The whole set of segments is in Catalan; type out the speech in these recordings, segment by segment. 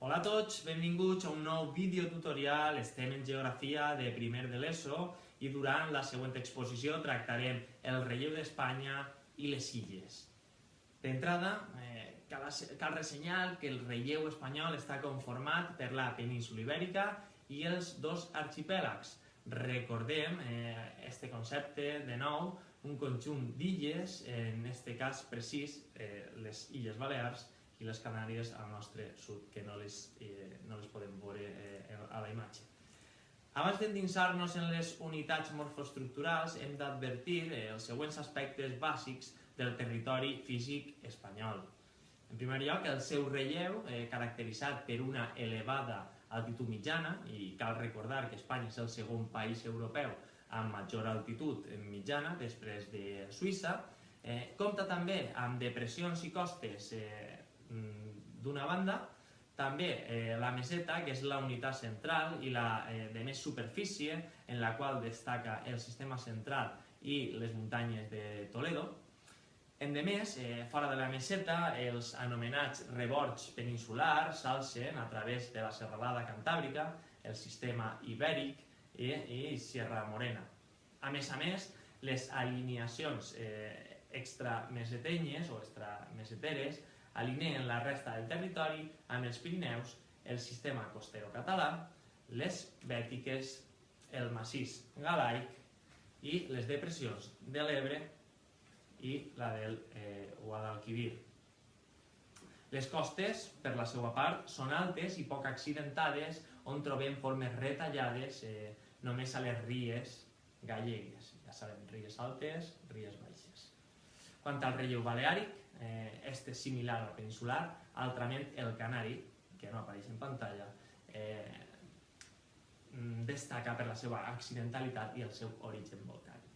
Hola a tots, benvinguts a un nou vídeo tutorial. Estem en Geografia de primer de l'ESO i durant la següent exposició tractarem el relleu d'Espanya i les illes. D'entrada, cal ressenyar que el relleu espanyol està conformat per la península Ibèrica i els dos arxipèlags. Recordem este concepte, de nou, un conjunt d'illes, en este cas precís, les Illes Balears i les Canàries al nostre sud, que no les podem veure a la imatge. Abans d'endinsar-nos en les unitats morfoestructurals, hem d'advertir els següents aspectes bàsics del territori físic espanyol. En primer lloc, el seu relleu, caracteritzat per una elevada altitud mitjana, i cal recordar que Espanya és el segon país europeu amb major altitud mitjana, després de Suïssa, compta també amb depressions i costes d'una banda, també la meseta, que és la unitat central i la de més superfície, en la qual destaca el sistema central i les muntanyes de Toledo. Endemés, fora de la meseta, els anomenats rebords peninsulars s'alcen a través de la serralada cantàbrica, el sistema ibèric i Sierra Morena. A més, les alineacions extramesetenyes o extrameseteres alineen la resta del territori amb els Pirineus, el sistema costero català, les Bètiques, el massís galaic i les depressions de l'Ebre i la del Guadalquivir. Les costes, per la seva part, són altes i poc accidentades, on trobem formes retallades només a les ries gallegues. Ja sabem, ries altes, ries baixes. Quant al relleu baleàric, este és similar al peninsular, altrament el canari, que no apareix en pantalla, destaca per la seva accidentalitat i el seu origen volcànic.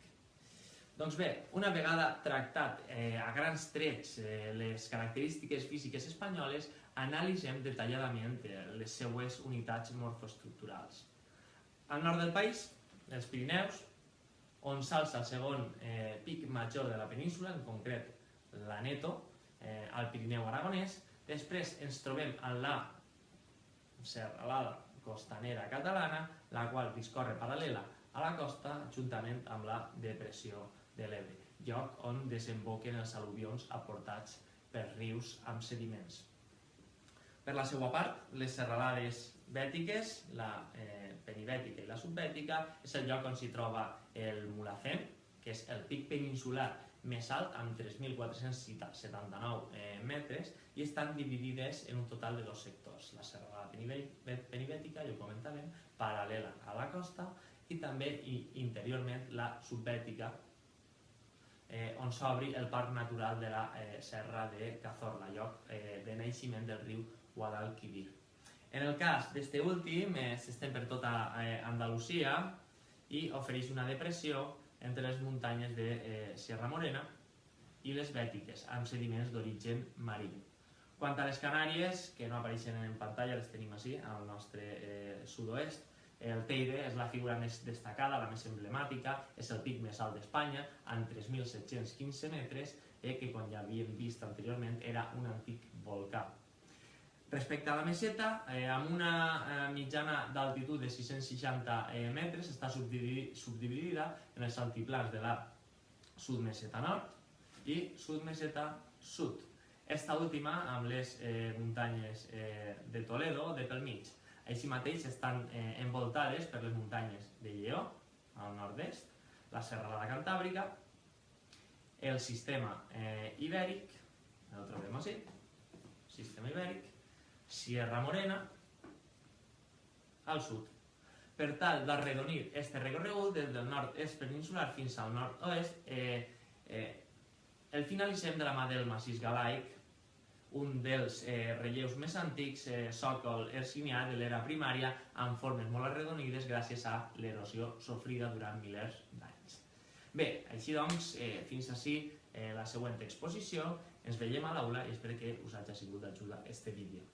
Doncs bé, una vegada tractat a grans trets les característiques físiques espanyoles, analitzem detalladament les seues unitats morfoestructurals. Al nord del país, els Pirineus, on s'alça el segon pic major de la península, en concret l'Aneto, al Pirineu aragonès. Després ens trobem en la serralada costanera catalana, la qual discorre paral·lela a la costa juntament amb la depressió de l'Ebre, lloc on desemboquen els al·luvions aportats per rius amb sediments. Per la seva part, les serralades bètiques, la penibètica i la subbètica, és el lloc on s'hi troba el Mulhacén, que és el pic peninsular més alt, amb 3.479 metres, i estan dividides en un total de dos sectors. La serralada penibètica, ja ho comentàvem, paral·lela a la costa, i també interiorment la subbètica, on s'obri el parc natural de la Serra de Cazorla, lloc de naixement del riu Guadalquivir. En el cas d'este últim, s'estén per tota Andalusia i ofereix una depressió entre les muntanyes de Sierra Morena i les Bètiques, amb sediments d'origen marí. Quant a les Canàries, que no apareixen en pantalla, les tenim així, al nostre sud-oest, el Teide és la figura més destacada, la més emblemàtica, és el pic més alt d'Espanya, amb 3.715 metres, que, com ja havíem vist anteriorment, era un antic volcà. Respecte a la meseta, amb una mitjana d'altitud de 660 metres, està subdividida en els altiplans de la sudmeseta nord i sudmeseta sud. Esta última amb les muntanyes de Toledo de pel mig. Així mateix estan envoltades per les muntanyes de Lleó, al nord-est, la serralada cantàbrica, el sistema ibèric, el trobem així, sistema ibèric, Sierra Morena, al sud. Per tal d'arredonir este recorregut des del nord-est peninsular fins al nord-oest, el finalitzem de la mà del massís galaic, un dels relleus més antics, sòcol hercinià de l'era primària, amb formes molt arredonides gràcies a l'erosió sofrida durant milers d'anys. Bé, així doncs, fins ací la següent exposició. Ens veiem a l'aula i espero que us hagi sigut d'ajuda este vídeo.